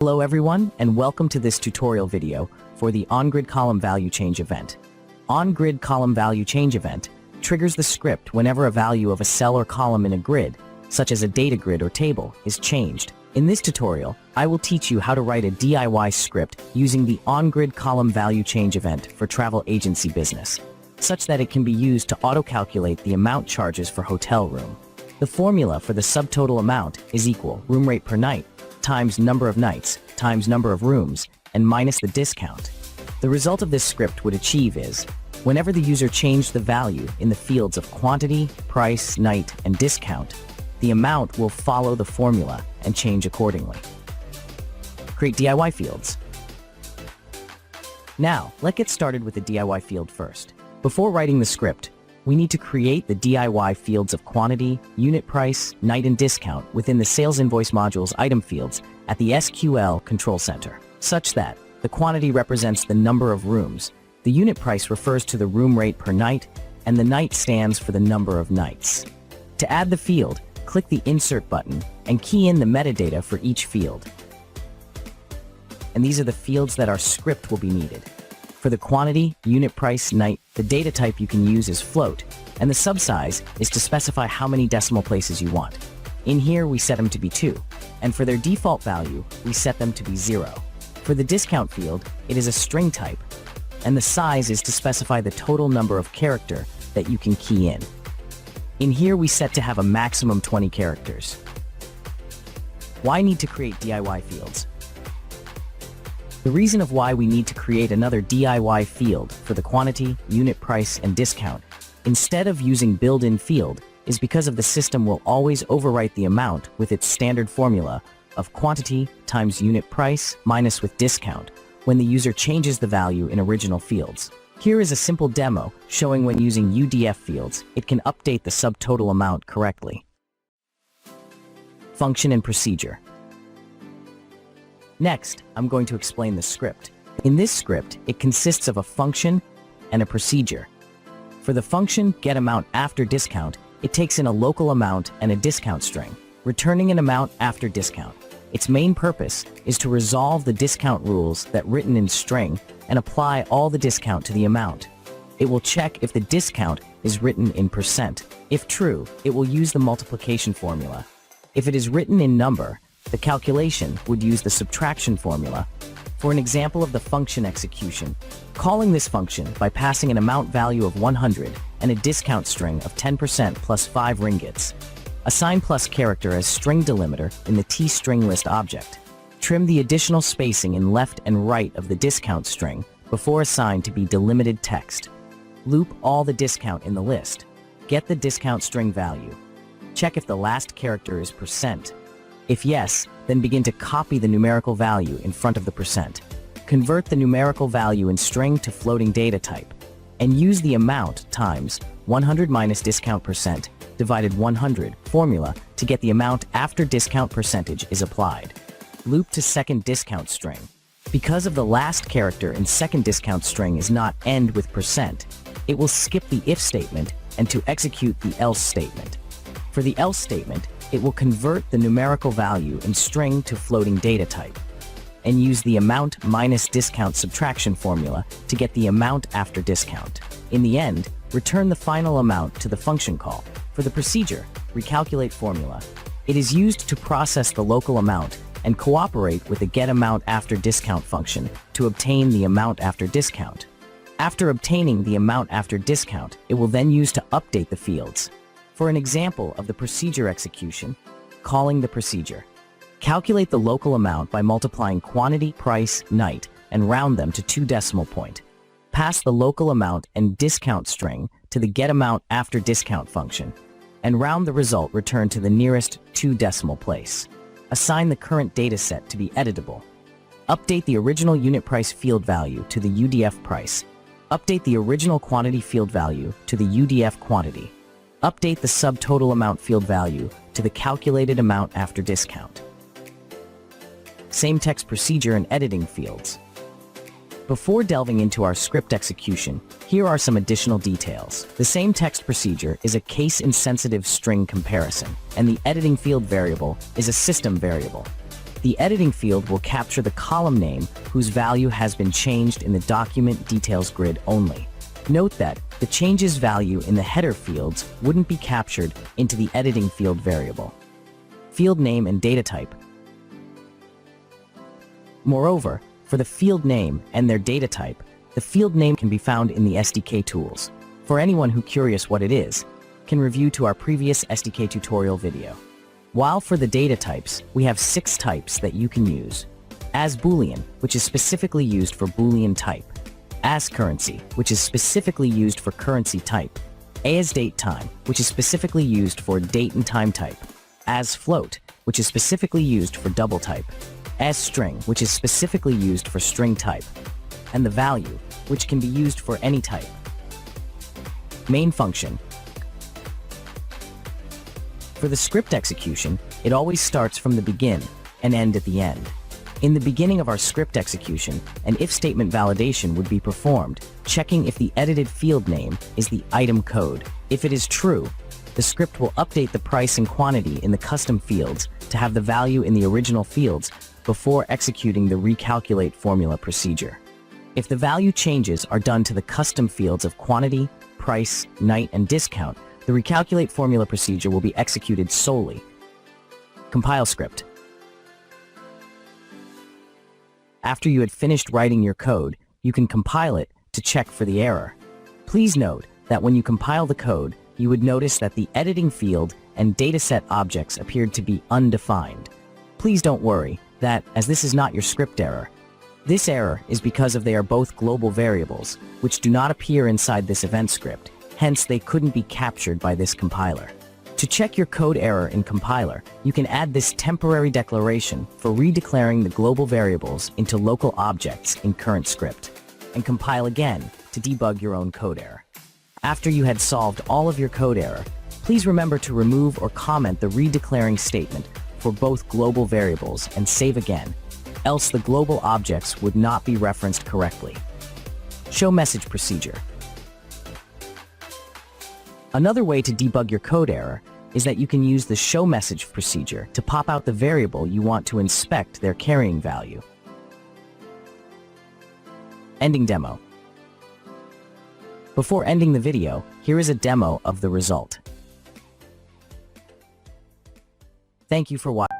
Hello everyone, and welcome to this tutorial video for the OnGridColumnValueChanged event. OnGridColumnValueChanged event triggers the script whenever a value of a cell or column in a grid, such as a data grid or table, is changed. In this tutorial, I will teach you how to write a DIY script using the OnGridColumnValueChanged event for travel agency business, such that it can be used to auto-calculate the amount charges for hotel room. The formula for the subtotal amount is equal room rate per night times number of nights times number of rooms and minus the discount. The result of this script would achieve is, whenever the user changed the value in the fields of quantity, price, night, and discount, the amount will follow the formula and change accordingly. Create DIY fields. Now, let's get started with the DIY field first. Before writing the script, we need to create the DIY fields of quantity, unit price, night, and discount within the Sales Invoice module's item fields at the SQL Control Center, such that the quantity represents the number of rooms, the unit price refers to the room rate per night, and the night stands for the number of nights. To add the field, click the Insert button and key in the metadata for each field. And these are the fields that our script will be needed. For the quantity, unit price, night, the data type you can use is float, and the subsize is to specify how many decimal places you want. In here, we set them to be 2, and for their default value, we set them to be 0. For the discount field, it is a string type, and the size is to specify the total number of character that you can key in. In here, we set to have a maximum 20 characters. Why need to create DIY fields? The reason of why we need to create another DIY field for the quantity, unit price, and discount, instead of using built-in field, is because of the system will always overwrite the amount with its standard formula of quantity times unit price minus with discount when the user changes the value in original fields. Here is a simple demo showing when using UDF fields, it can update the subtotal amount correctly. Function and procedure. Next, I'm going to explain the script. In this script, it consists of a function and a procedure. For the function getAmountAfterDiscount, it takes in a local amount and a discount string, returning an amount after discount. Its main purpose is to resolve the discount rules that written in string and apply all the discount to the amount. It will check if the discount is written in %. If true, it will use the multiplication formula. If it is written in number, the calculation would use the subtraction formula. For an example of the function execution, calling this function by passing an amount value of 100 and a discount string of 10% plus 5 ringgits. Assign plus character as string delimiter in the tString list object. Trim the additional spacing in left and right of the discount string before assigned to be delimited text. Loop all the discount in the list. Get the discount string value. Check if the last character is %. If yes, then begin to copy the numerical value in front of the %. Convert the numerical value in string to floating data type, and use the amount times 100 minus discount % divided 100 formula to get the amount after discount percentage is applied. Loop to second discount string. Because of the last character in second discount string is not end with %, it will skip the if statement and to execute the else statement. For the else statement, it will convert the numerical value in string to floating data type, and use the amount minus discount subtraction formula to get the amount after discount. In the end, return the final amount to the function call. For the procedure, recalculate formula. It is used to process the local amount and cooperate with the getAmountAfterDiscount function to obtain the amount after discount. After obtaining the amount after discount, it will then use to update the fields. For an example of the procedure execution, calling the procedure. Calculate the local amount by multiplying quantity, price, night, and round them to 2 decimal point. Pass the local amount and discount string to the getAmountAfterDiscount function, and round the result returned to the nearest 2 decimal place. Assign the current data set to be editable. Update the original unit price field value to the UDF price. Update the original quantity field value to the UDF quantity. Update the subtotal amount field value to the calculated amount after discount. Same text procedure and editing fields. Before delving into our script execution, here are some additional details. The same text procedure is a case-insensitive string comparison, and the editing field variable is a system variable. The editing field will capture the column name whose value has been changed in the document details grid only. Note that the changes value in the header fields wouldn't be captured into the editing field variable. Field name and data type. Moreover, for the field name and their data type, the field name can be found in the SDK tools. For anyone who curious what it is, can review to our previous SDK tutorial video. While for the data types, we have 6 types that you can use. As Boolean, which is specifically used for Boolean type. As currency, which is specifically used for currency type. As date time, which is specifically used for date and time type. As float, which is specifically used for double type. As string, which is specifically used for string type. And the value, which can be used for any type. Main function. For the script execution, it always starts from the begin and end at the end. In the beginning of our script execution, an if statement validation would be performed, checking if the edited field name is the item code. If it is true, the script will update the price and quantity in the custom fields to have the value in the original fields before executing the recalculate formula procedure. If the value changes are done to the custom fields of quantity, price, night, and discount, the recalculate formula procedure will be executed solely. Compile script. After you had finished writing your code, you can compile it to check for the error. Please note that when you compile the code, you would notice that the editing field and dataset objects appeared to be undefined. Please don't worry that, as this is not your script error, this error is because they are both global variables, which do not appear inside this event script. Hence, they couldn't be captured by this compiler. To check your code error in compiler, you can add this temporary declaration for redeclaring the global variables into local objects in current script, and compile again to debug your own code error. After you had solved all of your code error, please remember to remove or comment the redeclaring statement for both global variables and save again, else the global objects would not be referenced correctly. Show message procedure. Another way to debug your code error is that you can use the show message procedure to pop out the variable you want to inspect their carrying value. Ending demo. Before ending the video, here is a demo of the result. Thank you for watching.